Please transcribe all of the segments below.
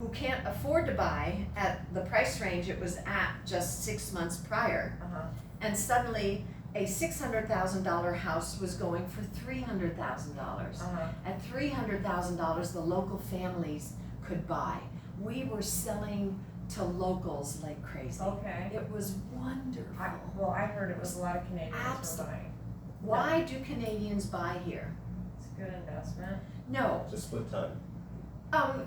who can't afford to buy at the price range it was at just 6 months prior. And suddenly a $600,000 house was going for $300,000. At $300,000 the local families could buy. We were selling to locals like crazy. Okay. It was wonderful. I heard it was a lot of Canadians were Absolutely. buying. Why do Canadians buy here? It's a good investment. No. It's a split time.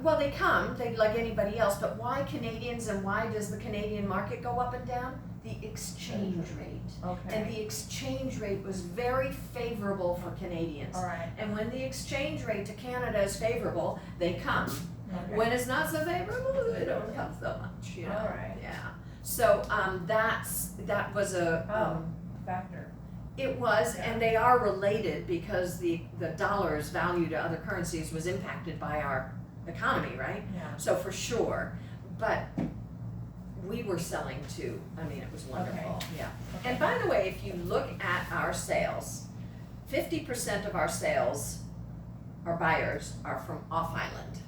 Well, they come, they like anybody else, but why Canadians and why does the Canadian market go up and down? The exchange rate. Okay. And the exchange rate was very favorable for Canadians. All right. And when the exchange rate to Canada is favorable, they come. Okay. When it's not so favorable, they don't come so much, you know? All right. Yeah. So, that was a, factor. it was, Yeah. and they are related because the dollar's value to other currencies was impacted by our economy, right? Yeah. So for sure, but we were selling to, I mean, it was wonderful, yeah. Okay. And by the way, if you look at our sales, 50% of our sales, our buyers, are from off-island.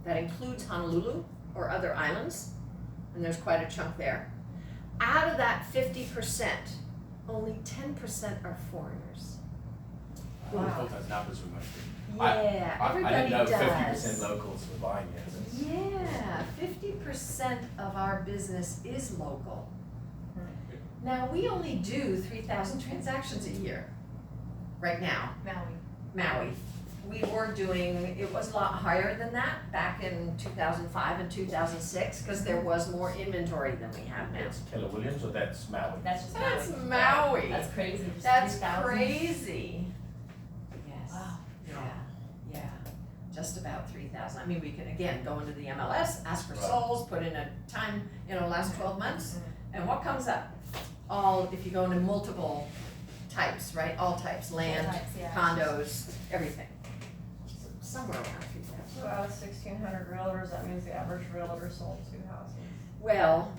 That includes Honolulu or other islands, and there's quite a chunk there. Out of that 50%, only 10% are foreigners. Wow. Those numbers were much bigger. Yeah, I everybody didn't know does. 50% locals were buying it. Yeah, 50% of our business is local. Hmm. Now, we only do 3,000 transactions a year, right now, Maui. We were doing, it was a lot higher than that back in 2005 and 2006, because there was more inventory than we have now. That's Keller Williams or that's Maui? That's just That's Maui. Maui. That's crazy. Just That's 3,000. crazy. Yes. Wow. Yeah, just about 3,000. I mean, we can, again, go into the MLS, ask for Right. souls, put in a time, last 12 months, and what comes up? All, if you go into multiple types, right? All types, land, Types, yeah. condos, everything. Somewhere around 3,000. So out of 1,600 realtors, that means the average realtor sold 2 houses. Well,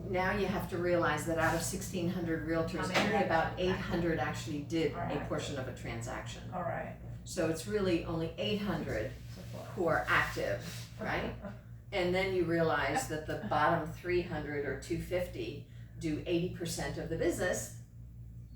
now you have to realize that out of 1,600 realtors, How many only are about actually 800 actually did Are a active. portion of a transaction. All right. So it's really only 800 Support. who are active, right? And then you realize that the bottom 300 or 250 do 80% of the business.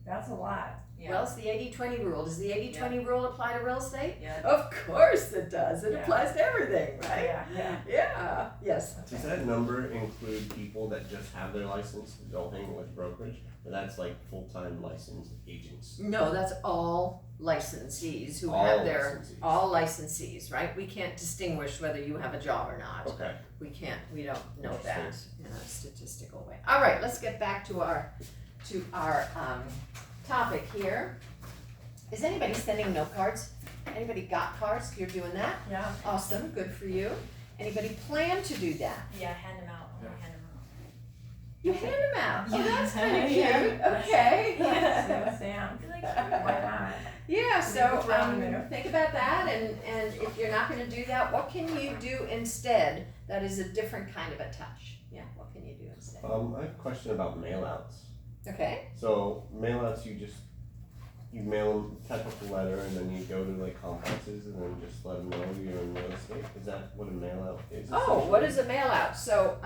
That's a lot. Yeah. Well, it's the 80-20 rule. Does the 80-20 rule apply to real estate? Yeah. Of course it does. It Yeah. applies to everything, right? Yeah. Yeah, yes. Does that number include people that just have their license and don't hang with brokerage? Or that's like full-time licensed agents? No, that's all licensees who All have their, licensees. all licensees, right? We can't distinguish whether you have a job or not. Okay. We don't know that Interesting. in a statistical way. All right, let's get back to our topic here. Is anybody sending note cards? Anybody got cards? You're doing that? Yeah. Awesome, good for you. Anybody plan to do that? Yeah, hand them out. Yeah. Hand them out. You hand them out. Oh, Yeah. that's kind of cute. Yeah. Okay. Yeah. Sam. You're like, Why not? Yeah, so Look around there. think about that, and if you're not going to do that, what can you do instead that is a different kind of a touch? Yeah, what can you do instead? I have a question about mailouts. Okay. So mailouts, you mail them, type up a letter, and then you go to like complexes and then just let them know you're in real estate. Is that what a mailout is? Oh, what is a mail out? So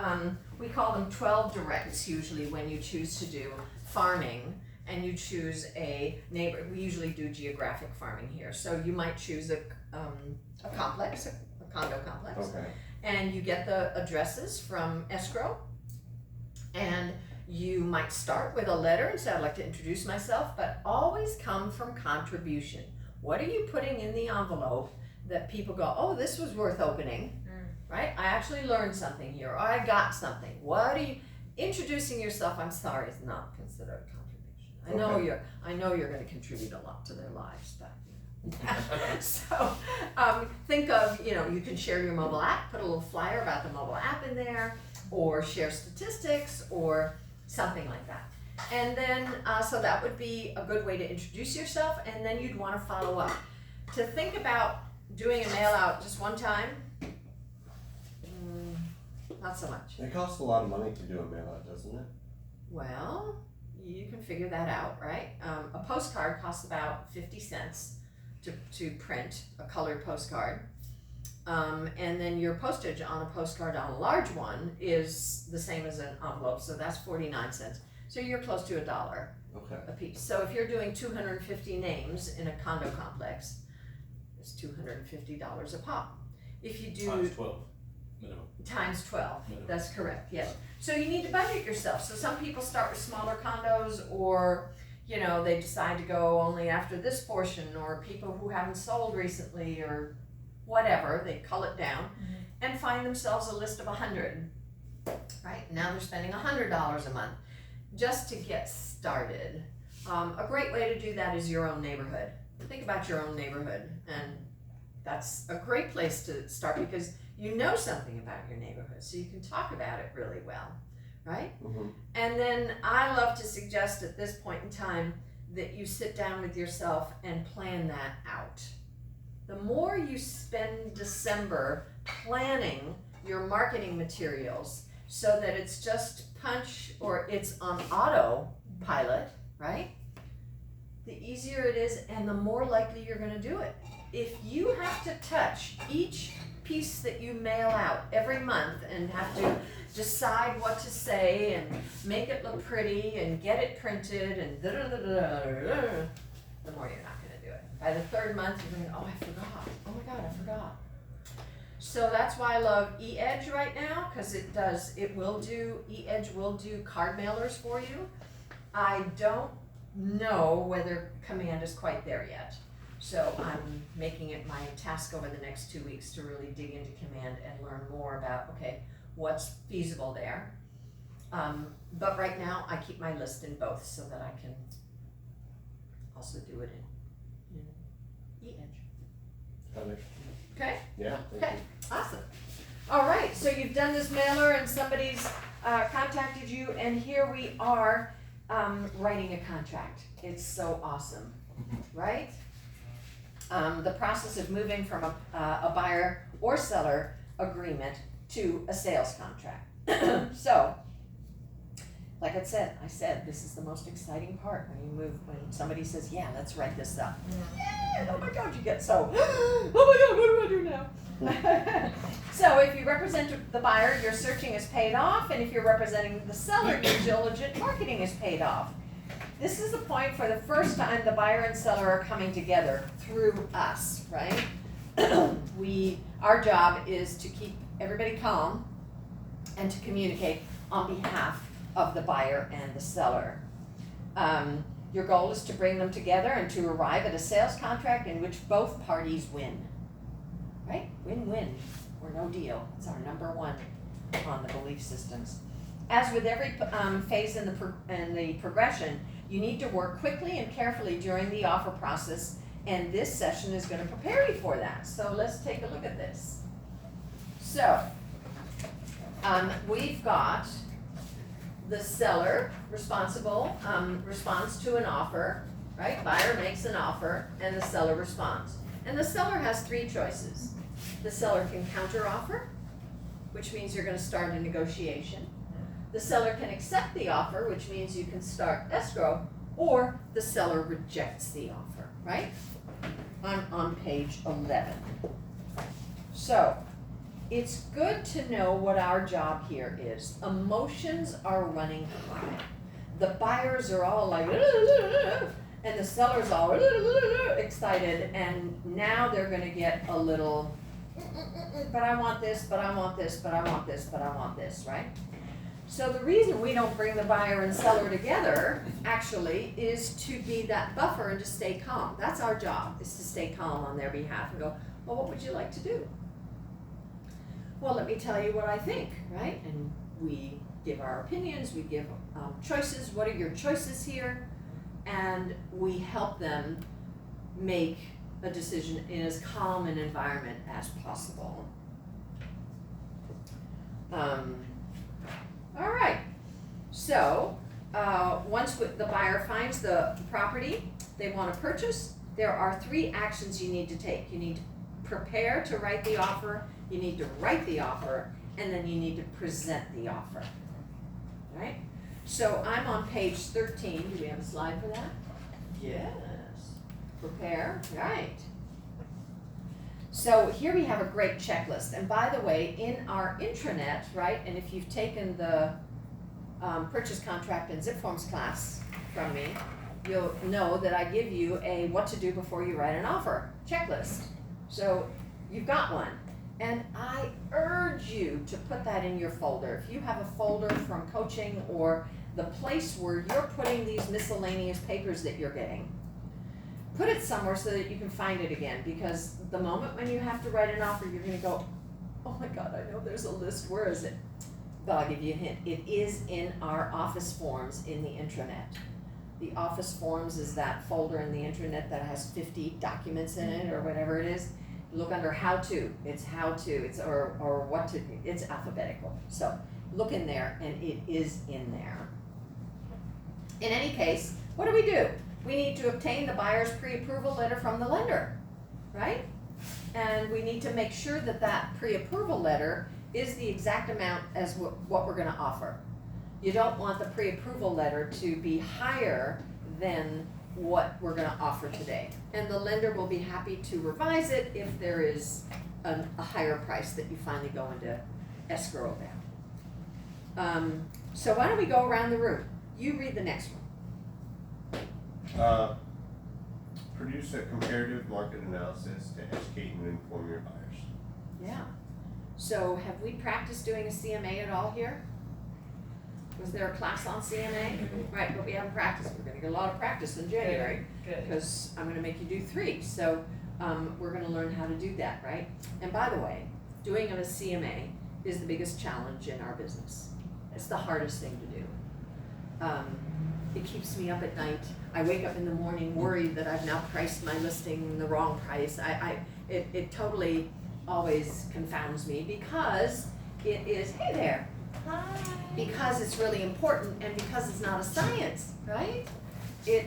we call them 12 directs usually when you choose to do farming and you choose a neighbor. We usually do geographic farming here. So you might choose a complex, a condo complex, Okay. and you get the addresses from escrow, and you might start with a letter and say, I'd like to introduce myself, but always come from contribution. What are you putting in the envelope that people go, oh, this was worth opening, right? I actually learned something here, or I got something. What are you, introducing yourself, I'm sorry, is not considered a contribution. I know you're gonna contribute a lot to their lives, but. So think of, you can share your mobile app, put a little flyer about the mobile app in there, or share statistics, or something like that. And then, so that would be a good way to introduce yourself, and then you'd want to follow up. To think about doing a mail out just one time, not so much. It costs a lot of money to do a mailout, doesn't it? Well, you can figure that out, right? A postcard costs about 50 cents to print, a colored postcard. And then your postage on a postcard on a large one is the same as an envelope, so that's 49 cents. So you're close to $1 Okay. a piece. So if you're doing 250 names in a condo complex, it's $250 a pop. If you do Times 12 minimum. times 12, Minimum. that's correct, yes. So you need to budget yourself. So some people start with smaller condos, or you know, they decide to go only after this portion, or people who haven't sold recently, or whatever, they cull it down and find themselves a list of 100. Right now they're spending $100 a month just to get started. A great way to do that is your own neighborhood. Think about your own neighborhood, and that's a great place to start because you know something about your neighborhood, so you can talk about it really well, right? Mm-hmm. And then I love to suggest at this point in time that you sit down with yourself and plan that out. The more you spend December planning your marketing materials so that it's just punch or it's on autopilot, right? The easier it is and the more likely you're going to do it. If you have to touch each piece that you mail out every month and have to decide what to say and make it look pretty and get it printed and the more you're not going to do it. By the third month, you're going, oh, I forgot. Oh my God, I forgot. So that's why I love eEdge right now, because eEdge will do card mailers for you. I don't know whether Command is quite there yet. So I'm making it my task over the next 2 weeks to really dig into Command and learn more about, okay, what's feasible there. But right now I keep my list in both so that I can also do it in eEdge. Okay? Yeah. Okay, awesome. All right, so you've done this mailer and somebody's contacted you, and here we are writing a contract. It's so awesome, right? The process of moving from a buyer or seller agreement to a sales contract. So, like I said, this is the most exciting part when somebody says, yeah, let's write this up. Yeah, oh my God, you get so, oh my God, what do I do now? So if you represent the buyer, your searching is paid off, and if you're representing the seller, your diligent marketing is paid off. This is the point for the first time the buyer and seller are coming together through us, right? Our job is to keep everybody calm and to communicate on behalf of the buyer and the seller. Your goal is to bring them together and to arrive at a sales contract in which both parties win, right? Win-win or no deal. It's our number one on the belief systems. As with every phase in the progression, you need to work quickly and carefully during the offer process, and this session is going to prepare you for that. So let's take a look at this. So we've got the seller responds to an offer, right? Buyer makes an offer and the seller responds. And the seller has three choices. The seller can counteroffer, which means you're going to start a negotiation. The seller can accept the offer, which means you can start escrow, or the seller rejects the offer, right? I'm on page 11. So, it's good to know what our job here is. Emotions are running high. The buyers are all like, and the sellers all excited, and now they're going to get a little, but I want this, but I want this, but I want this, but I want this, right? So the reason we don't bring the buyer and seller together, actually, is to be that buffer and to stay calm. That's our job, is to stay calm on their behalf and go, well, what would you like to do? Well, let me tell you what I think, right? And we give our opinions, we give choices. What are your choices here? And we help them make a decision in as calm an environment as possible. All right, so once the buyer finds the property they want to purchase, there are 3 actions you need to take. You need to prepare to write the offer, you need to write the offer, and then you need to present the offer. All right, so I'm on page 13. Do we have a slide for that? Yes. Prepare, right. So here we have a great checklist, and by the way, in our intranet, right, and if you've taken the purchase contract and zip forms class from me, you'll know that I give you a what to do before you write an offer checklist. So you've got one, and I urge you to put that in your folder. If you have a folder from coaching or the place where you're putting these miscellaneous papers that you're getting, put it somewhere so that you can find it again, because the moment when you have to write an offer, you're gonna go, oh my God, I know there's a list, where is it? But I'll give you a hint, it is in our office forms in the intranet. The office forms is that folder in the intranet that has 50 documents in it or whatever it is. Look under how to, it's how to, it's or what to, it's alphabetical. So look in there and it is in there. In any case, what do? We need to obtain the buyer's pre-approval letter from the lender, right? And we need to make sure that that pre-approval letter is the exact amount as what we're gonna offer. You don't want the pre-approval letter to be higher than what we're gonna offer today. And the lender will be happy to revise it if there is a higher price that you finally go into escrow about. So why don't we go around the room? You read the next one. Produce a comparative market analysis to educate and inform your buyers. Yeah. So have we practiced doing a CMA at all here? Was there a class on CMA? Right, but we haven't practiced. We're gonna get a lot of practice in January. Good. Because I'm gonna make you do 3. So we're gonna learn how to do that, right? And by the way, doing a CMA is the biggest challenge in our business. It's the hardest thing to do. It keeps me up at night. I wake up in the morning worried that I've now priced my listing the wrong price. It totally always confounds me because it is, hey there. Hi. Because it's really important and because it's not a science, right? Yeah.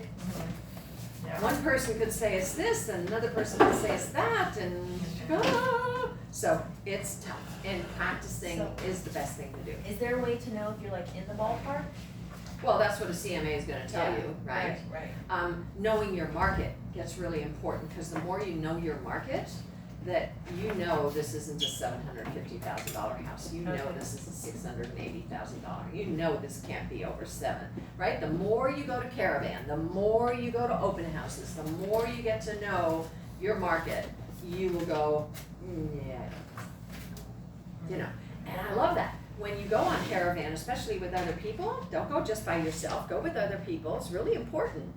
One person could say it's this and another person could say it's that and so it's tough, and practicing is the best thing to do. Is there a way to know if you're like in the ballpark? Well, that's what a CMA is gonna tell you, right? Right. Knowing your market gets really important, because the more you know your market, that you know this isn't a $750,000 house, you know this is a $680,000, you know this can't be over 7, right? The more you go to Caravan, the more you go to open houses, the more you get to know your market, you will go, yeah, you know, and I love that. When you go on Caravan, especially with other people, don't go just by yourself, go with other people, it's really important,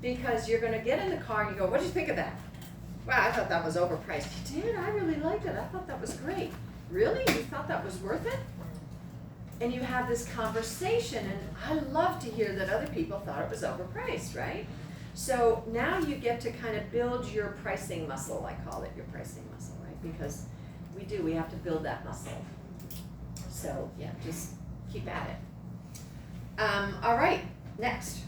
because you're gonna get in the car and you go, what'd you think of that? Wow, I thought that was overpriced. You did? I really liked it. I thought that was great. Really? You thought that was worth it? And you have this conversation, and I love to hear that other people thought it was overpriced, right? So now you get to kind of build your pricing muscle, I call it your pricing muscle, right? Because we have to build that muscle. So yeah, just keep at it. All right, next.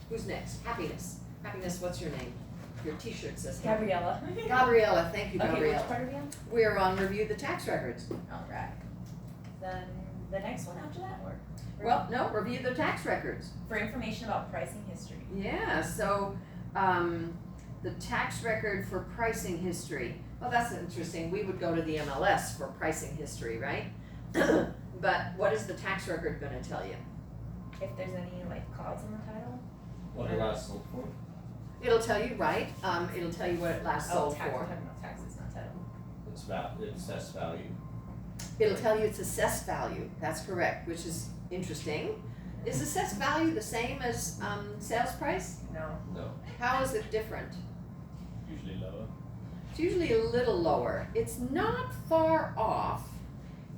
Who's next? Happiness. Happiness, what's your name? Your t-shirt says Gabriella. Gabriella, thank you, Okay, Gabriella. which part are we on? We're on review the tax records. Alright. Then the next one after that, or? Well, no, review the tax records. For information about pricing history. Yeah, so the tax record for pricing history. Well, that's interesting. We would go to the MLS for pricing history, right? But what is the tax record gonna tell you? If there's any like clouds in the title. What it last sold for? It'll tell you, right? It'll tell you what it last sold tax, we're for. talking about taxes, not title. It's assessed value. It'll tell you its assessed value. That's correct, which is interesting. Is assessed value the same as sales price? No. No. How is it different? Usually lower. It's usually a little lower. It's not far off,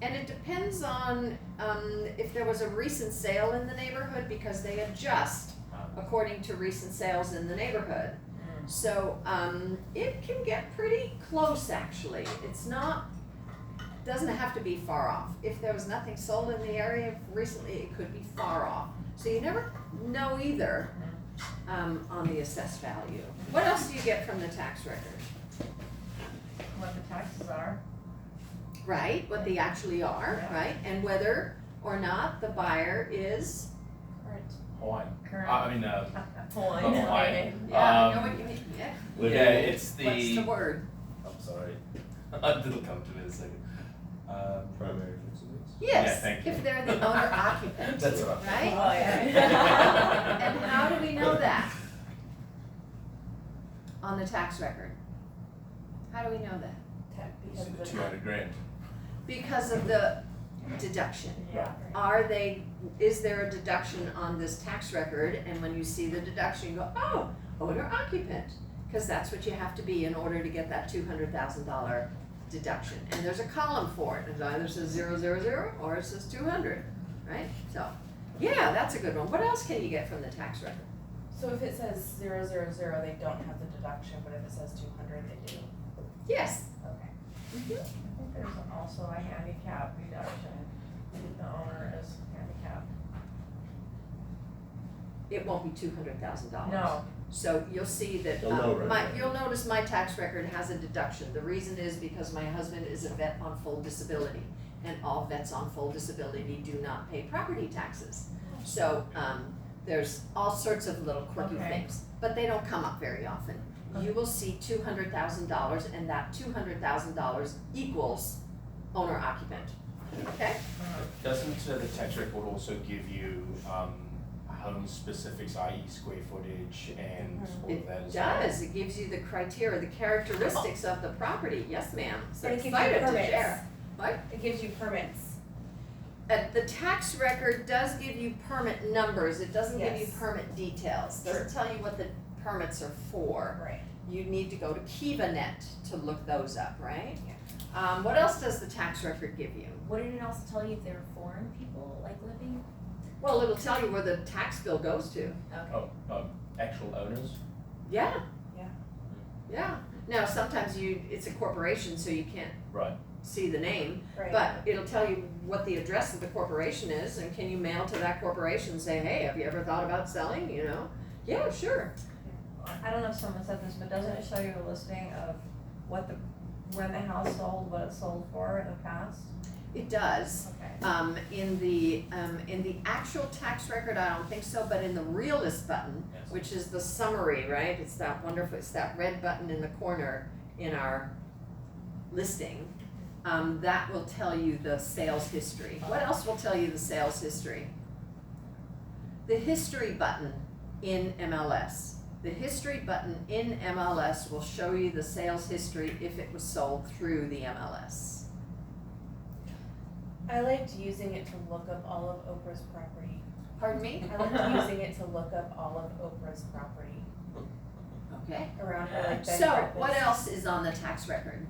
and it depends on if there was a recent sale in the neighborhood, because they adjust according to recent sales in the neighborhood. So it can get pretty close, actually. It's not, doesn't have to be far off. If there was nothing sold in the area recently, it could be far off. So you never know either on the assessed value. What else do you get from the tax record? What the taxes are. Right, what they actually are, Yeah. right? And whether or not the buyer is Current. Hawaiian. Current. I mean, Hawaiian. Hawaiian. Yeah, I know what you mean, yeah. Yeah, it's the. What's the word? I'm sorry. It'll come to me in a second. Primary residence. Yes, Yeah, thank you. if they're the owner occupant, That's right. right? Oh, yeah. And how do we know that? On the tax record. How do we know that? It's the 200 grand. Because of the deduction. Yeah. Is there a deduction on this tax record, and when you see the deduction, you go, oh, owner occupant, because that's what you have to be in order to get that $200,000 deduction. And there's a column for it, it either says 000 or it says 200, right? So, yeah, that's a good one. What else can you get from the tax record? So if it says 000, they don't have the deduction, but if it says 200, they do. Yes. Okay. I think there's also a handicap reduction if the owner is handicapped. It won't be $200,000. No. So you'll see that, You'll know right away. you'll notice my tax record has a deduction. The reason is because my husband is a vet on full disability, and all vets on full disability do not pay property taxes. So, there's all sorts of little quirky Okay. things, but they don't come up very often. You will see $200,000, and that $200,000 equals owner occupant, okay? Doesn't the tax record also give you home specifics, i.e. square footage and all of that It as well? does, it gives you the criteria, the characteristics of the property, yes ma'am, so But it gives you excited to permits. share. What? It gives you permits. The tax record does give you permit numbers, it doesn't give you Yes. permit details, doesn't tell you what the permits are for. Right. You need to go to KivaNet to look those up, right? What else does the tax record give you? Wouldn't it also tell you if they're foreign people, like living? Well, it'll tell you where the tax bill goes to. Okay. Oh, actual owners? Yeah. Yeah. Yeah. Now, sometimes it's a corporation, so you can't Right. see the name, Right. but it'll tell you what the address of the corporation is, and can you mail to that corporation and say, hey, have you ever thought about selling, you know? Yeah, sure. I don't know if someone said this, but doesn't it show you a listing of when the house sold, what it sold for in the past? It does. Okay. In the actual tax record, I don't think so, but in the realist button, Yes. which is the summary, right? It's that red button in the corner in our listing. That will tell you the sales history. What else will tell you the sales history? The history button in MLS. The history button in MLS will show you the sales history if it was sold through the MLS. I liked using it to look up all of Oprah's property. Pardon me? I liked using it to look up all of Oprah's property Okay. around her like bed and So, breakfast. what else is on the tax record?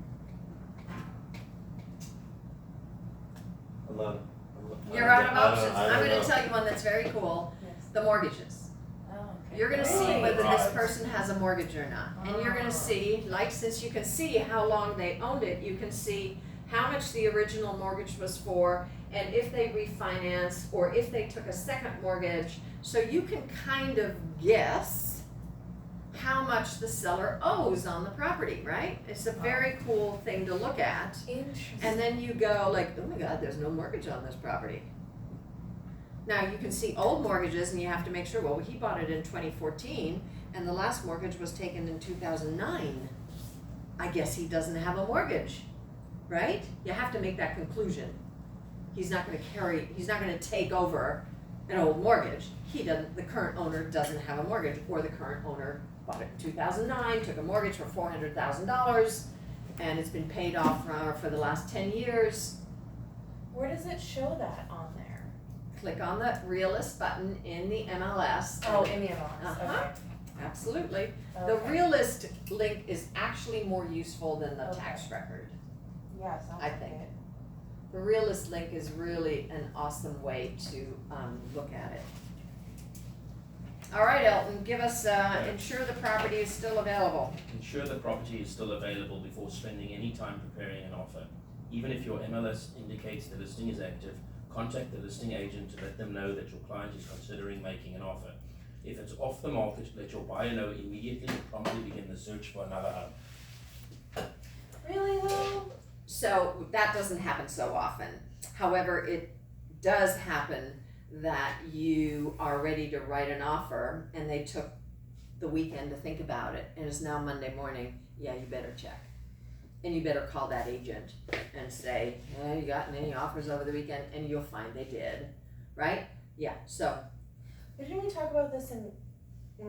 You're out of options. I'm gonna tell you one that's very cool. Yes. The mortgages. Oh, okay. You're gonna see Really? whether this Right. person has a mortgage or not. And you're gonna see, like, since you can see how long they owned it, you can see how much the original mortgage was for, and if they refinanced, or if they took a second mortgage. So you can kind of guess how much the seller owes on the property, right? It's a very cool thing to look at. Interesting. And then you go like, oh my God, there's no mortgage on this property. Now, you can see old mortgages and you have to make sure, well, he bought it in 2014 and the last mortgage was taken in 2009. I guess he doesn't have a mortgage, right? You have to make that conclusion. He's not gonna take over an old mortgage. The current owner doesn't have a mortgage, or the current owner bought it in 2009, took a mortgage for $400,000, and it's been paid off for the last 10 years. Where does it show that on there? Click on the realist button in the MLS. Oh, in the MLS. Uh-huh. Absolutely. Okay. The realist link is actually more useful than the Okay. tax record. Yeah, sounds I like think. it. The realist link is really an awesome way to look at it. All right, Elton, give us, ensure the property is still available. Ensure the property is still available before spending any time preparing an offer. Even if your MLS indicates the listing is active, contact the listing agent to let them know that your client is considering making an offer. If it's off the market, let your buyer know immediately and promptly begin the search for another home. Really though? So that doesn't happen so often. However, it does happen that you are ready to write an offer and they took the weekend to think about it and it's now Monday morning, yeah, you better check. And you better call that agent and say, hey, you gotten any offers over the weekend? And you'll find they did, right? Yeah, so, But didn't we talk about this when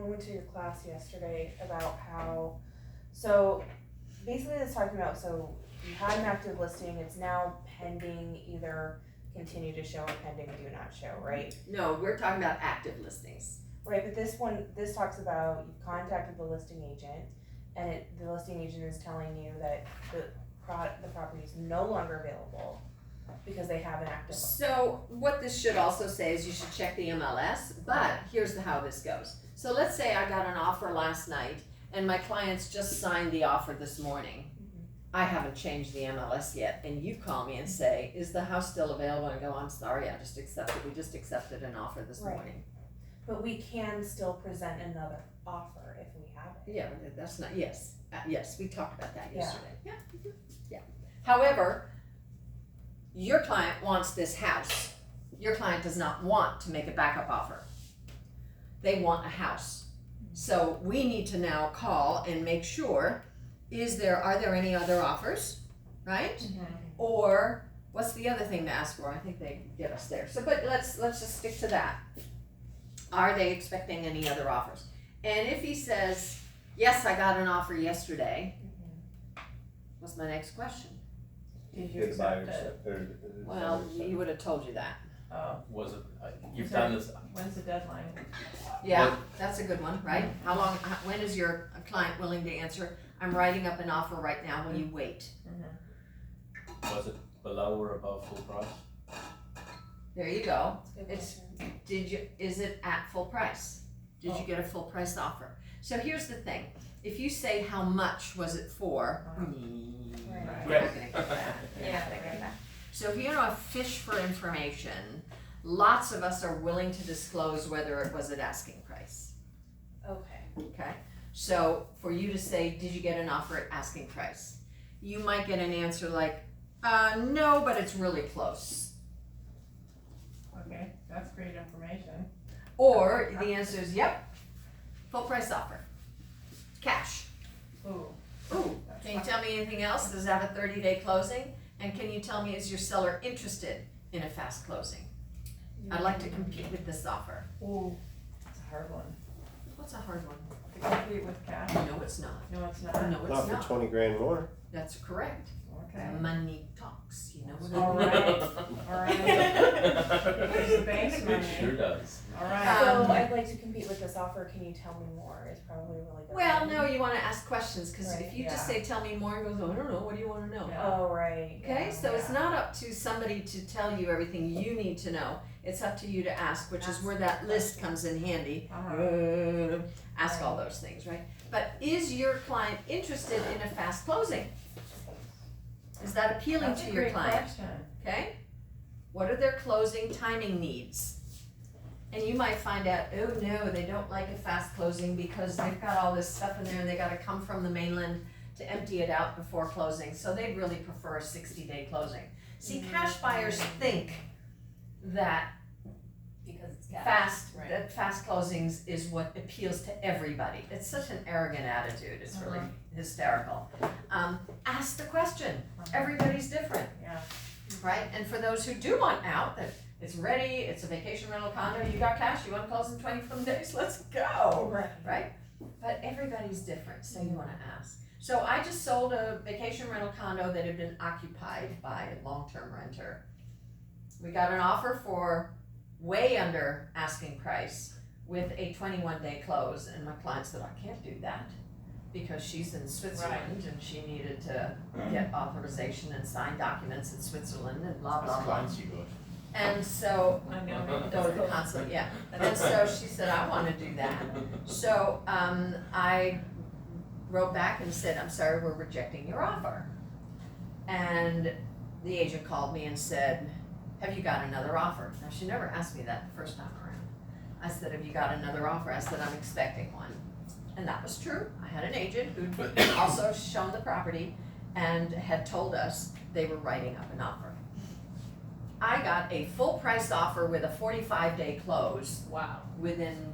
we went to your class yesterday about how, so basically it's talking about, so you had an active listing, it's now pending either continue to show or pending do not show, right? no, we're talking about active listings. Right, but this talks about you've contacted the listing agent and the listing agent is telling you that the property is no longer available because they have an active. So what this should also say is you should check the MLS, but here's how this goes. So let's say I got an offer last night and my clients just signed the offer this morning. I haven't changed the MLS yet, and you call me and say, is the house still available? And I go, I'm sorry, we just accepted an offer this Right. morning. But we can still present another offer if we have it. Yeah, but that's not, yes, we talked about that Yeah. yesterday. Yeah. Yeah. However, your client wants this house. Your client does not want to make a backup offer. They want a house. So we need to now call and make sure, are there any other offers, right? Or what's the other thing to ask for? I think they get us there. So, but let's just stick to that. Are they expecting any other offers? And if he says, yes, I got an offer yesterday, what's my next question? Did you Did the buyer accept it? accept, or did the Well, seller accept? he would have told you that. Oh, Was it, you've Is done there- this, when's the deadline? Yeah, that's a good one, right? When is your client willing to answer? I'm writing up an offer right now, will you wait? was it below or above full price? There you go. Good It's- question. Is it at full price? Did you get a full price offer? So here's the thing, if you say how much was it for, Right. we're not gonna get that. Yeah, they're good. So if you know a fish for information, lots of us are willing to disclose whether it was at asking price, Okay. okay? So for you to say, did you get an offer at asking price? You might get an answer like, no, but it's really close. Okay, that's great information. Or the answer is, yep, full price offer, cash. Ooh. Ooh, can you tell me anything else? Does it have a 30-day closing? And can you tell me, is your seller interested in a fast closing? I'd like to compete with this offer. Ooh, that's a hard one. What's a hard one? To compete with cash? No, it's not. No, it's not. No, it's Not not. for 20 grand more. That's correct. Okay. Money talks, you know what All I mean? right, all right. Where's the bank's money? It sure does. All right. So Um, I'd like to compete with this offer, can you tell me more, is probably a really good. Well, one. no, you wanna ask questions, cause if Right, you just yeah. say, tell me more, and goes, oh, I don't know, what do you wanna know? Yeah. Oh, right. Okay, yeah. so it's not up to somebody to tell you everything you need to know, it's up to you to ask, which is Ask where that list comes in handy. Uh-huh. Ask all those things, right? But is your client interested in a fast closing? Is that appealing That's to a your great client? question. Okay? What are their closing timing needs? And you might find out, oh no, they don't like a fast closing because they've got all this stuff in there and they gotta come from the mainland to empty it out before closing, so they'd really prefer a 60-day closing. See, cash buyers think that Because it's cash. fast closings is what appeals to everybody. It's such an arrogant attitude, it's really hysterical. Ask the question, everybody's different. Yeah. Right, and for those who do want out, that it's ready, it's a vacation rental condo, you got cash, you wanna close in 24 days, let's go, Right. right? But everybody's different, so you wanna ask. So I just sold a vacation rental condo that had been occupied by a long-term renter. We got an offer for way under asking price with a 21-day close, and my client said, I can't do that, because she's in Switzerland and she needed to get authorization and sign documents in Switzerland and blah, blah, That's blah. clients you got. And so, I know. go to the consulate, yeah. And so she said, I wanna do that. So, I wrote back and said, I'm sorry, we're rejecting your offer. And the agent called me and said, have you got another offer? Now, she never asked me that the first time around. I said, have you got another offer? I said, I'm expecting one. And that was true. I had an agent who'd also shown the property and had told us they were writing up an offer. I got a full price offer with a 45-day close Wow. within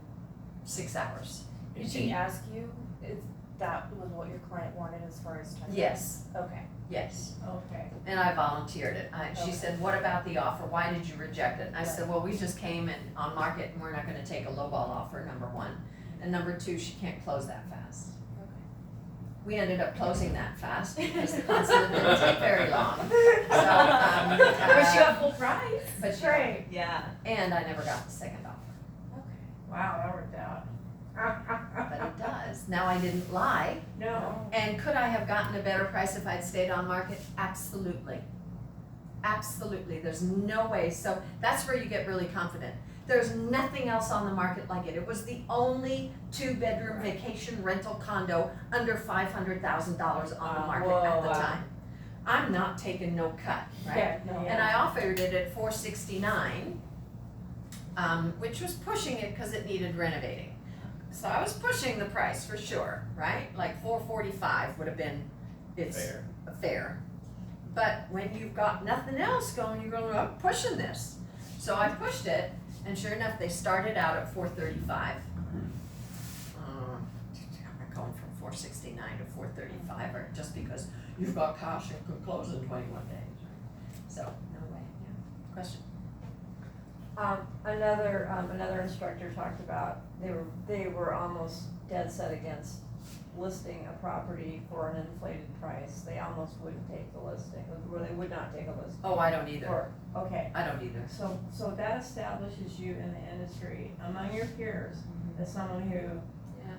6 hours. Did she ask you if that was what your client wanted as far as time? Yes, Okay. yes. Okay. And I volunteered it. She Okay. said, what about the offer? Why did you reject it? And I said, well, we just came in on market and we're not gonna take a lowball offer, number one. And number two, she can't close that fast. We ended up closing that fast because the consulate didn't take very long. So, But she got full price. But she, Great. Yeah. and I never got the second offer. Okay. Wow, that worked out. But it does. Now I didn't lie. No. And could I have gotten a better price if I'd stayed on market? Absolutely. Absolutely. There's no way. So that's where you get really confident. There's nothing else on the market like it. It was the only 2-bedroom vacation rental condo under $500,000 on the market at the time. I'm not taking no cut, right? Yeah, no. And I offered it at $469, which was pushing it because it needed renovating. So I was pushing the price for sure, right? Like $445 would have been fair. But when you've got nothing else going, you're going, I'm pushing this. So I pushed it, and sure enough, they started out at $435. I'm going from $469 to $435, or just because you've got cash and could close in 21 days. Right? So no way. Yeah. Question. Another instructor talked about, they were almost dead set against listing a property for an inflated price. They almost wouldn't take the listing, or they would not take a listing. Oh, I don't either. Okay, I don't either. so that establishes you in the industry among your peers as someone who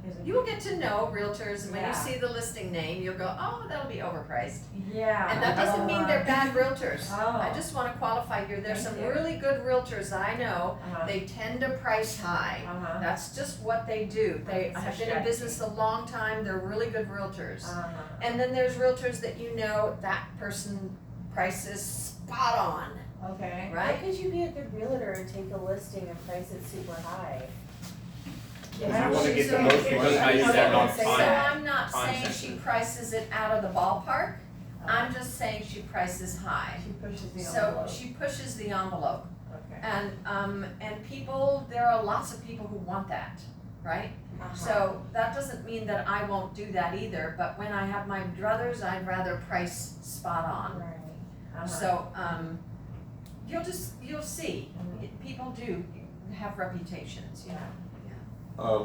is a. You will get to know realtors, and when Yeah. you see the listing name, you'll go, oh, that'll be overpriced. Yeah. And that doesn't mean they're bad realtors. Oh. I just want to qualify here. There's Thank some you. really good realtors I know. Uh-huh. They tend to price high. Uh-huh. That's just what they do. They It's a have been in strategy. business a long time. They're really good realtors. Uh-huh. And then there's realtors that you know that person prices spot on, Okay. How right? could you be a good realtor and take a listing and price it super high? If you wanna get the most Because money, I you said gotta not say So time. that. I'm not Time saying she sensitive. prices it out of the ballpark. I'm just saying she prices high. She pushes the So envelope. she pushes the envelope. Okay. And people, there are lots of people who want that, right? So that doesn't mean that I won't do that either, but when I have my druthers, I'd rather price spot on. Right. Uh-huh. So, you'll see, people do have reputations, you know.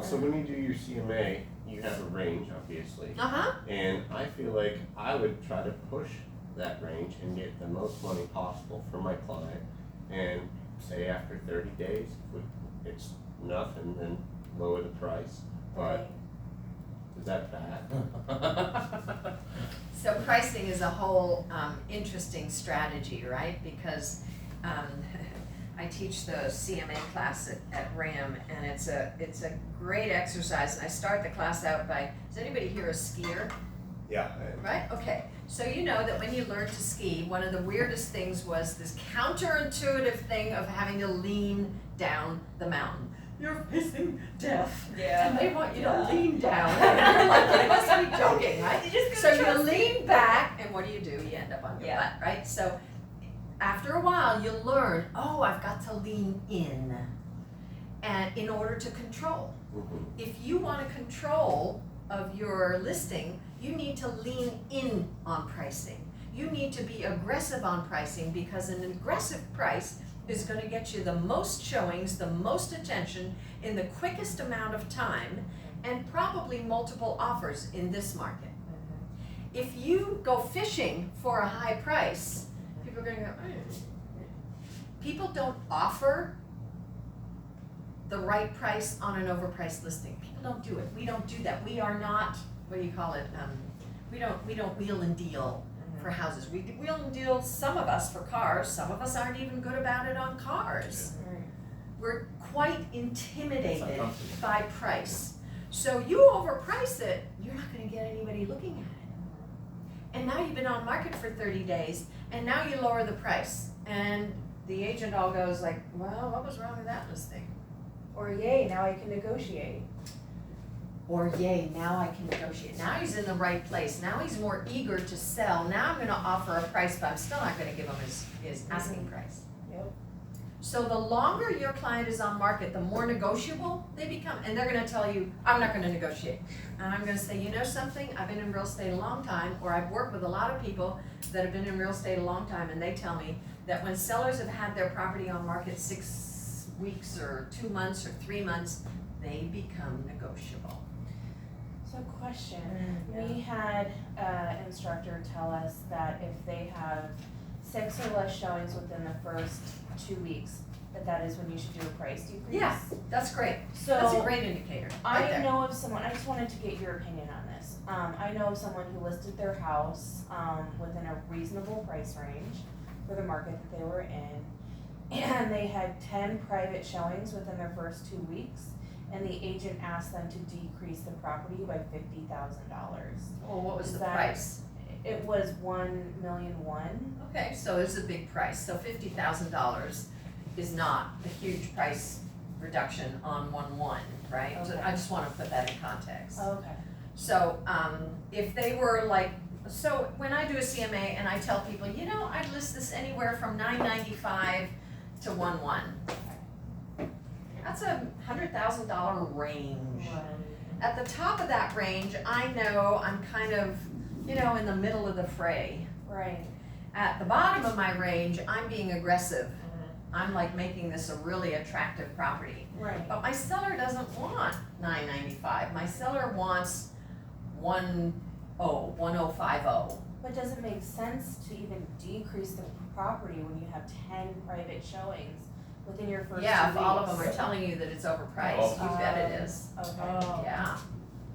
So when you do your CMA, you have a range, obviously. Uh-huh, And I feel like I would try to push that range and get the most money possible for my client. And say after 30 days, it's nothing, then lower the price. But is that bad? so pricing is a whole, interesting strategy, right? Because, I teach the CMA Classic at RAM, and it's a great exercise. And I start the class out by, is anybody here a skier? Yeah. Right? Okay. So you know that when you learn to ski, one of the weirdest things was this counterintuitive thing of having to lean down the mountain. You're facing death. Yeah. And they want you to lean down. And you're like, you must be joking, right? You just So gotta you trust lean back, and what do? You end up on your Yeah. butt, right? So after a while, you learn, oh, I've got to lean in, and in order to control. Mhm. If you want a control of your listing, you need to lean in on pricing. You need to be aggressive on pricing, because an aggressive price is going to get you the most showings, the most attention in the quickest amount of time, and probably multiple offers in this market. If you go fishing for a high price, people are going to go, people don't offer the right price on an overpriced listing. People don't do it. We don't do that. We are not, what do you call it? We don't wheel and deal for houses. We wheel and deal, some of us, for cars. Some of us aren't even good about it on cars. We're quite intimidated uncomfortable. by price. So you overprice it, you're not gonna get anybody looking at it. And now you've been on market for 30 days, and now you lower the price. And the agent all goes like, well, what was wrong with that listing? Or yay, now I can negotiate. Or yay, now I can negotiate. Now he's in the right place. Now he's more eager to sell. Now I'm gonna offer a price, but I'm still not gonna give him his asking price. Yep. So the longer your client is on market, the more negotiable they become, and they're gonna tell you, I'm not gonna negotiate. And I'm gonna say, you know something, I've been in real estate a long time, or I've worked with a lot of people that have been in real estate a long time, and they tell me that when sellers have had their property on market 6 weeks or 2 months or 3 months, they become negotiable. So question, we had an instructor tell us that if they have 6 or less showings within the first 2 weeks, that is when you should do a price decrease. Yeah, that's great. So That's a great indicator, right I there. know of someone, I just wanted to get your opinion on this. I know of someone who listed their house, within a reasonable price range for the market that they were in. And they had 10 private showings within their first 2 weeks, and the agent asked them to decrease the property by $50,000. Well, what was Is the that- price? It was $1,000,001. Okay, so it's a big price, so $50,000 is not a huge price reduction on 1-1, right? So Okay. I just wanna put that in context. Okay. So, if they were like, so when I do a CMA and I tell people, you know, I'd list this anywhere from $995 to 1-1. That's a $100,000 range. At the top of that range, I know I'm kind of, you know, in the middle of the fray. Right. At the bottom of my range, I'm being aggressive. I'm like making this a really attractive property. Right. But my seller doesn't want $995. My seller wants 1050. But does it make sense to even decrease the property when you have 10 private showings within your first 2 Yeah, weeks? if all of them are telling you that it's overpriced, you bet it is. Okay. Yeah,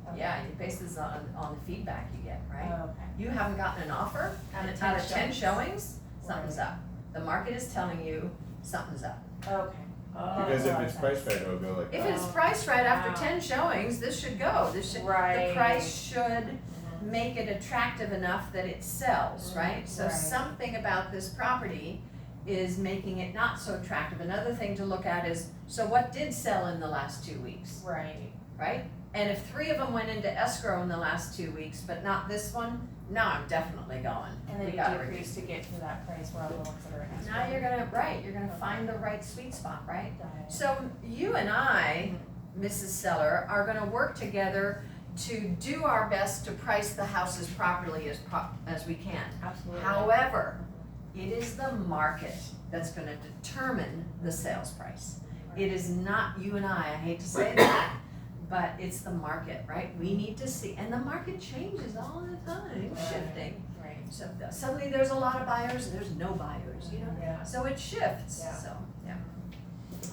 Okay. yeah, it bases on the feedback you get, right? Okay. You haven't gotten an offer Out of out 10 of 10 showings, something's Right. up. The market is telling you something's up. Okay. Because if it's priced right, it'll go like If that. it's priced right after Wow. 10 showings, this should go. This should, the Right. price should make it attractive enough that it sells, right? So Right. something about this property is making it not so attractive. Another thing to look at is, so what did sell in the last 2 weeks, Right. right? And if 3 of them went into escrow in the last 2 weeks, but not this one, now I'm definitely going. And then We you gotta decrease to get to that price where all the ones that are in escrow. Now you're gonna, right, you're gonna find the right sweet spot, right? Got it. So you and I, Mrs. Seller, are gonna work together to do our best to price the houses properly as we can. Absolutely. However, it is the market that's gonna determine the sales price. It is not you and I hate to say that, but it's the market, right? We need to see, and the market changes all the time, Right. shifting. Right. So suddenly there's a lot of buyers and there's no buyers, you know? Yeah. So it shifts, Yeah. so, yeah.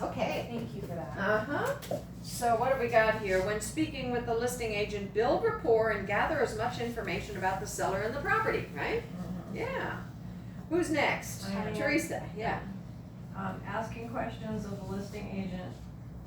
Okay. Thank you for that. Uh-huh. So what have we got here? When speaking with the listing agent, build rapport and gather as much information about the seller and the property, right? Yeah. Who's next? I am. Teresa, yeah. Asking questions of the listing agent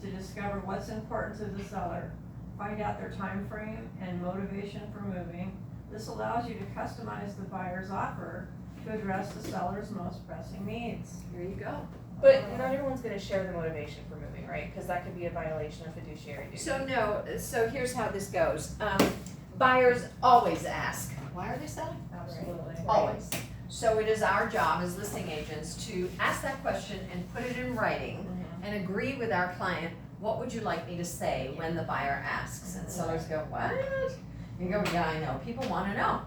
to discover what's important to the seller, find out their time frame and motivation for moving. This allows you to customize the buyer's offer to address the seller's most pressing needs. Here you go. But not everyone's gonna share the motivation for moving, right? Cause that could be a violation of fiduciary duty. So no, so here's how this goes. Buyers always ask, why are they selling? Absolutely. Always. So it is our job as listing agents to ask that question and put it in writing and agree with our client, what would you like me to say when the buyer asks? And sellers go, what? You go, yeah, I know, people wanna know,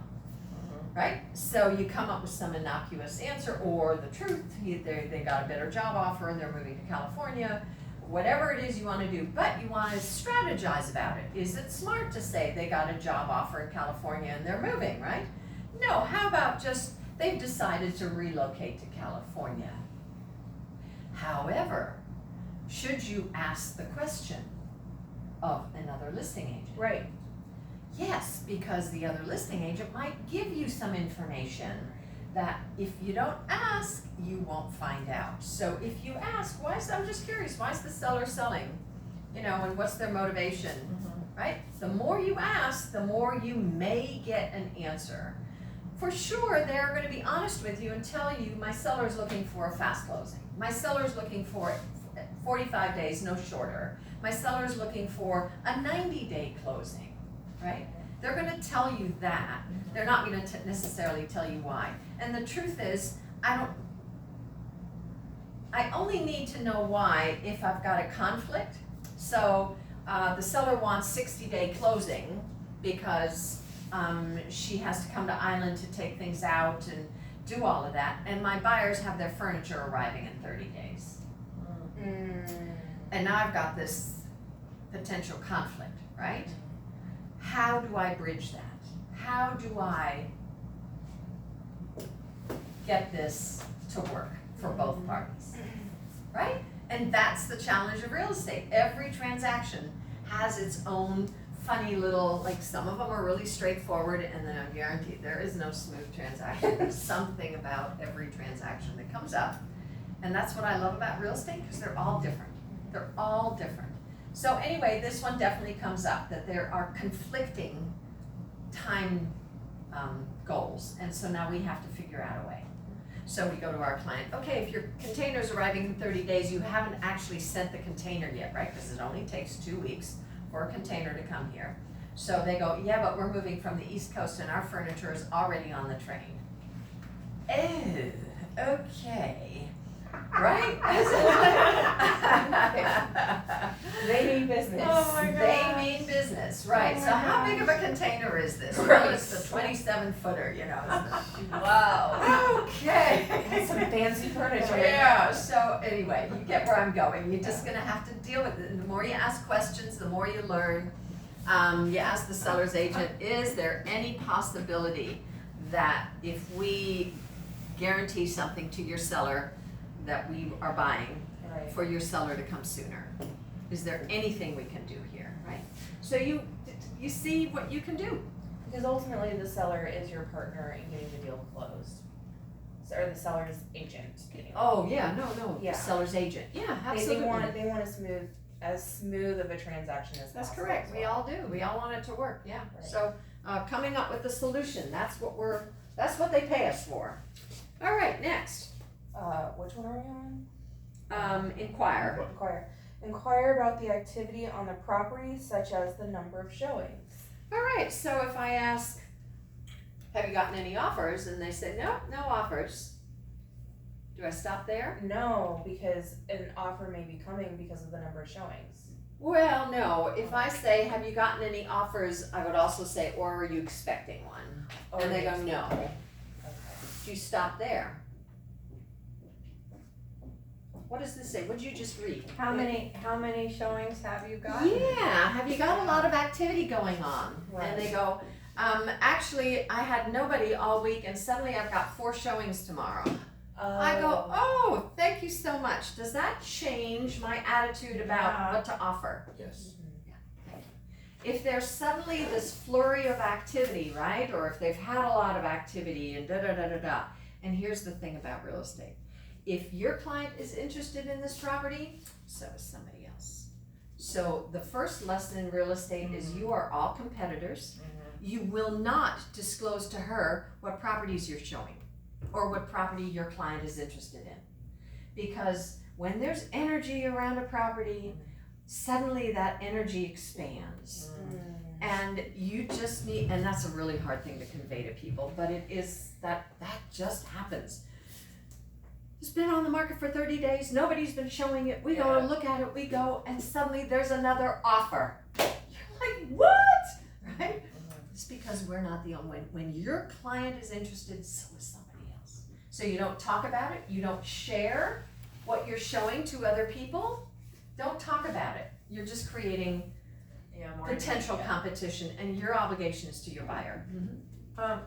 right? So you come up with some innocuous answer or the truth, they got a better job offer and they're moving to California, whatever it is you wanna do, but you wanna strategize about it. Is it smart to say they got a job offer in California and they're moving, right? No, how about just, they've decided to relocate to California. However, should you ask the question of another listing agent? Right. Yes, because the other listing agent might give you some information that if you don't ask, you won't find out. So if you ask, I'm just curious, why is the seller selling? You know, and what's their motivation, right? The more you ask, the more you may get an answer. For sure, they're gonna be honest with you and tell you, my seller's looking for a fast closing. My seller's looking for 45 days, no shorter. My seller's looking for a 90-day closing, right? They're gonna tell you that. They're not gonna necessarily tell you why. And the truth is, I only need to know why if I've got a conflict. So the seller wants 60-day closing because she has to come to Island to take things out and do all of that, and my buyers have their furniture arriving in 30 days. And now I've got this potential conflict, right? How do I bridge that? How do I get this to work for both parties, right? And that's the challenge of real estate. Every transaction has its own funny little, like some of them are really straightforward, and then I'm guaranteed there is no smooth transaction. There's something about every transaction that comes up. And that's what I love about real estate, because they're all different. They're all different. So anyway, this one definitely comes up, that there are conflicting time goals. And so now we have to figure out a way. So we go to our client, okay, if your container's arriving in 30 days, you haven't actually sent the container yet, right? Because it only takes 2 weeks for a container to come here. So they go, yeah, but we're moving from the East Coast and our furniture is already on the train. Oh, okay. Right? They mean business. Oh my God. They mean business, right. Oh my So how gosh. big of a container is this? Right. Well, it's the 27-footer, you know. Wow. Okay. That's some fancy furniture. Yeah, so anyway, you get where I'm going. You're just gonna have to deal with it. And the more you ask questions, the more you learn. You ask the seller's agent, is there any possibility that if we guarantee something to your seller that we are buying, Right. for your seller to come sooner? Is there anything we can do here, right? So you see what you can do. Because ultimately the seller is your partner in getting the deal closed. Or the seller's agent getting Oh, yeah, no, Yeah. seller's agent, yeah, They absolutely. want as smooth of a transaction as That's possible. correct, as we well. all do, we all want it to work, yeah. Right. So, coming up with a solution, that's what they pay us for. All right, next, Which one are we on? inquire. Inquire about the activity on the property, such as the number of showings. All right, so if I ask, have you gotten any offers? And they say, no offers. Do I stop there? No, because an offer may be coming because of the number of showings. Well, no, if I say, have you gotten any offers, I would also say, or are you expecting one? Or And they go, it's- no. Okay. Do you stop there? What does this say? What did you just read? How many showings have you got? Yeah, have you got a lot of activity going on? Right. And they go, actually, I had nobody all week and suddenly I've got 4 showings tomorrow. I go, oh, thank you so much. Does that change my attitude about Yeah. what to offer? Yes. If there's suddenly this flurry of activity, right? Or if they've had a lot of activity and da-da-da-da-da. And here's the thing about real estate. If your client is interested in this property, so is somebody else. So the first lesson in real estate is you are all competitors. You will not disclose to her what properties you're showing or what property your client is interested in. Because when there's energy around a property, suddenly that energy expands. And you just need, and that's a really hard thing to convey to people, but it is that just happens. It's been on the market for 30 days, nobody's been showing it, we go to look at it, we go, and suddenly there's another offer. You're like, what? Right? It's because we're not the only one. When your client is interested, so is somebody else. So you don't talk about it, you don't share what you're showing to other people, don't talk about it. You're just creating potential competition, and your obligation is to your buyer.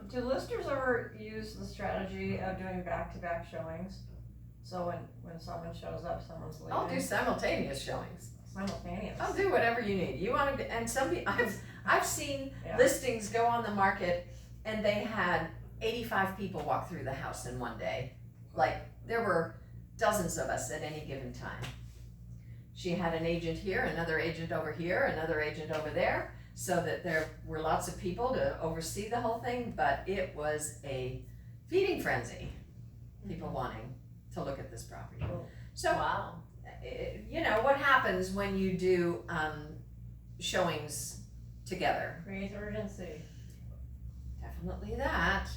Do listers ever use the strategy of doing back-to-back showings? So when someone shows up, someone's leaving. I'll do simultaneous showings. Simultaneous. I'll do whatever you need. You want to, and some people, I've seen Yeah. listings go on the market, and they had 85 people walk through the house in one day. Like, there were dozens of us at any given time. She had an agent here, another agent over here, another agent over there, so that there were lots of people to oversee the whole thing, but it was a feeding frenzy. People wanting to look at this property. So, Wow. you know, what happens when you do showings together? Creates urgency. Definitely that.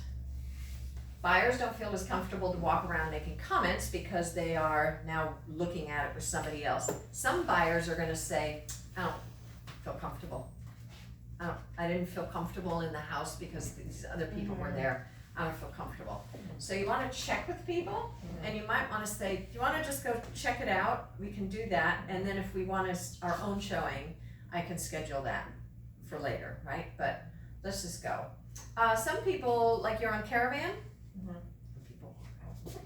buyers don't feel as comfortable to walk around making comments because they are now looking at it with somebody else. Some buyers are gonna say, I don't feel comfortable. I didn't feel comfortable in the house because these other people were there. I don't feel comfortable. So you wanna check with people, and you might wanna say, do you wanna just go check it out? We can do that, and then if we want our own showing, I can schedule that for later, right? But let's just go. Some people, like you're on Caravan, people walk out.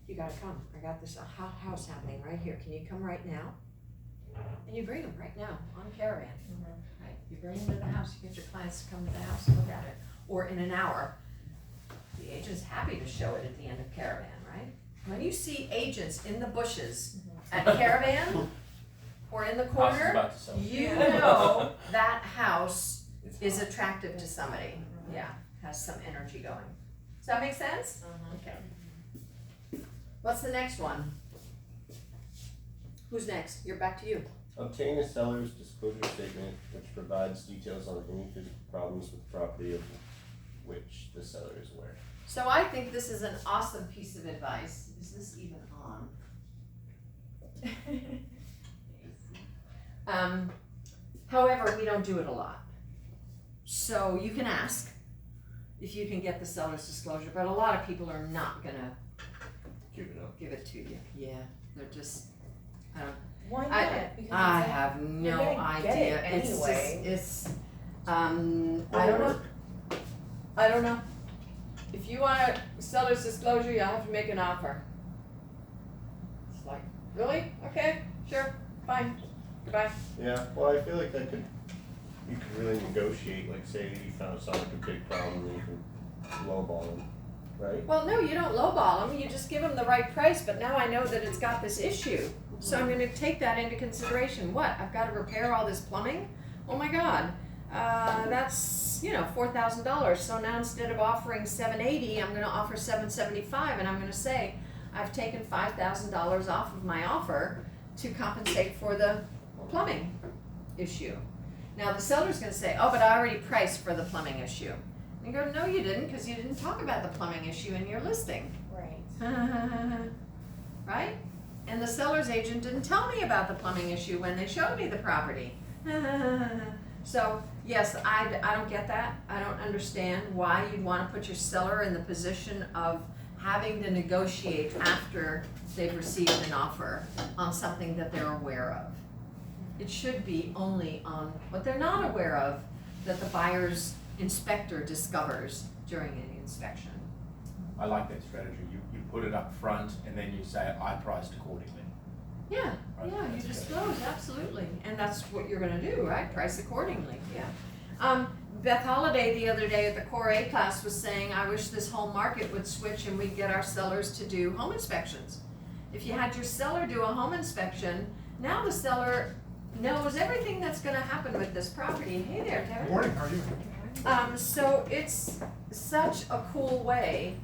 You gotta come. I got this house happening right here. Can you come right now? And you bring them right now on Caravan. Right? You bring them to the house. You get your clients to come to the house and look at it. Or in an hour. The agent's happy to show it at the end of Caravan, right? When you see agents in the bushes at Caravan or in the House is corner, about to sell. you know that house is attractive to somebody. Yeah, has some energy going. Does that make sense? Okay. What's the next one? Who's next? You're back to you. Obtain a seller's disclosure statement which provides details on any physical problems with the property of which the seller is aware. So I think this is an awesome piece of advice. Is this even on? However, we don't do it a lot. So you can ask if you can get the seller's disclosure, but a lot of people are not gonna give it to you. Yeah, they're just, Why not? Because I it's have no you're gonna get idea. it It's anyway. just, I don't know. I don't know. If you want a seller's disclosure, you'll have to make an offer. It's like, really? Okay, sure, fine, goodbye. Yeah, well, I feel like you could really negotiate, like say you found out like a big problem, then you can lowball them, right? Well, no, you don't lowball them, you just give them the right price, but now I know that it's got this issue. So I'm gonna take that into consideration. What, I've gotta repair all this plumbing? Oh my God, that's, $4,000. So now instead of offering $780, I'm gonna offer $775, and I'm gonna say, I've taken $5,000 off of my offer to compensate for the plumbing issue. Now the seller's gonna say, oh, but I already priced for the plumbing issue. And you go, no you didn't, because you didn't talk about the plumbing issue in your listing. Right. Right? And the seller's agent didn't tell me about the plumbing issue when they showed me the property. So, yes, I don't get that. I don't understand why you'd want to put your seller in the position of having to negotiate after they've received an offer on something that they're aware of. It should be only on what they're not aware of that the buyer's inspector discovers during any inspection. I like that strategy. You put it up front and then you say, I priced accordingly. Yeah, Right, yeah, you that's good. disclose, absolutely, and that's what you're gonna do, right, price accordingly, yeah. Beth Holliday the other day at the Core A class was saying, I wish this whole market would switch and we'd get our sellers to do home inspections. If you had your seller do a home inspection, now the seller knows everything that's gonna happen with this property. Hey there, Kevin. Morning, how are you? So it's such a cool way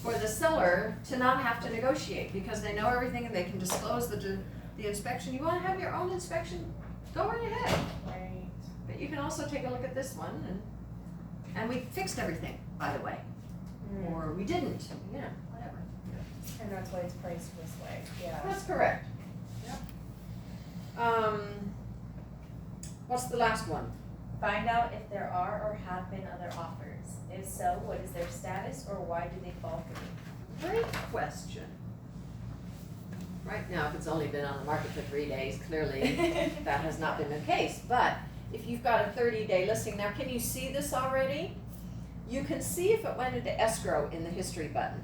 for the seller to not have to negotiate because they know everything and they can disclose the inspection. You wanna have your own inspection? Go right ahead. Right. But you can also take a look at this one and we fixed everything, by the way. Or we didn't, whatever. And that's why it's priced this way, yeah. That's correct. Yep. What's the last one? Find out if there are or have been other offers. If so, what is their status or why do they fall through? Great question. Right now, if it's only been on the market for 3 days, clearly that has not been the case. But if you've got a 30-day listing, now can you see this already? You can see if it went into escrow in the history button.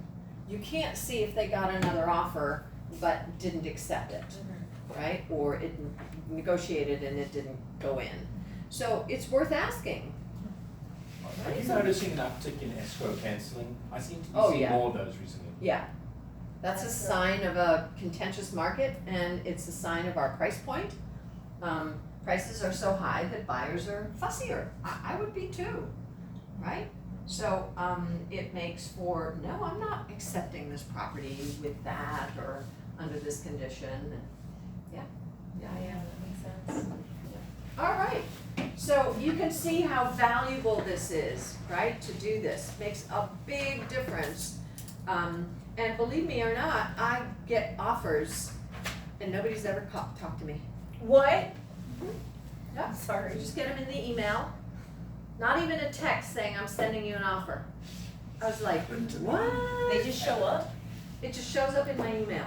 You can't see if they got another offer but didn't accept it, right? Or it negotiated and it didn't go in. So it's worth asking. Are you noticing an uptick in escrow cancelling? I seem to be Oh, seeing yeah. more of those recently. Yeah, that's a sign of a contentious market and it's a sign of our price point. Prices are so high that buyers are fussier. I would be too, right? So it makes for, no, I'm not accepting this property with that or under this condition. Yeah, Yeah, that makes sense. all right. So you can see how valuable this is, right, to do this. Makes a big difference. And believe me or not, I get offers and nobody's ever talked to me. What? Yeah. Sorry. You just get them in the email. Not even a text saying I'm sending you an offer. I was like, what? They just show up? It just shows up in my email.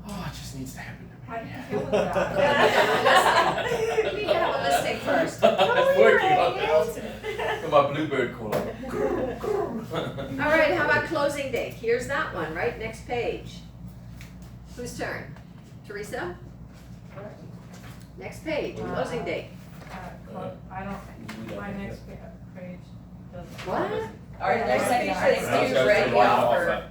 Oh, it just needs to happen How to do me. you feel with that? You need to have a listing first. It's working on that. Got my bluebird call on. All right, how about closing date? Here's that one, right? Next page. Whose turn? Teresa? Next page, closing date. I don't, my next page doesn't. What? Our next page Yeah. says Let's to go to ready the one offer. What?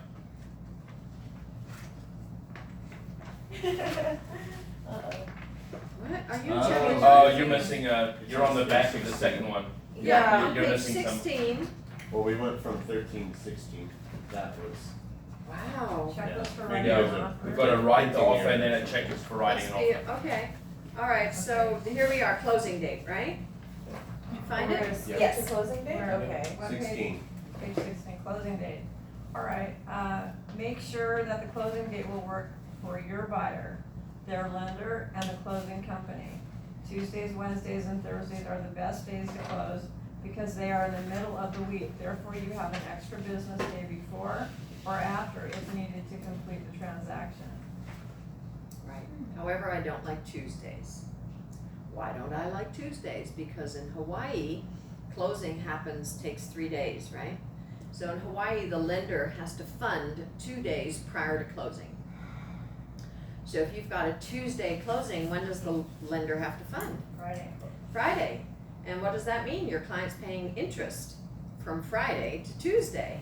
Are you Oh, checking? oh, you're missing you're on the back of the second one. Yeah, on You're page missing some. 16. Well, we went from 13 to 16. That was. Wow. Checklist for Yeah. writing Yeah, an offer. we've got to write the offer and then a checklist for writing an Must be- offer. Okay. All right, so here we are, closing date, right? Find We're it? gonna skip Yes, to the closing date? Where? Okay. What page? 16. Page 16, closing date. All right, make sure that the closing date will work for your buyer, their lender, and the closing company. Tuesdays, Wednesdays, and Thursdays are the best days to close because they are in the middle of the week. Therefore, you have an extra business day before or after if needed to complete the transaction. Right. However, I don't like Tuesdays. Why don't I like Tuesdays? Because in Hawaii, closing takes 3 days, right? So in Hawaii, the lender has to fund 2 days prior to closing. So if you've got a Tuesday closing, when does the lender have to fund? Friday. Friday. And what does that mean? Your client's paying interest from Friday to Tuesday.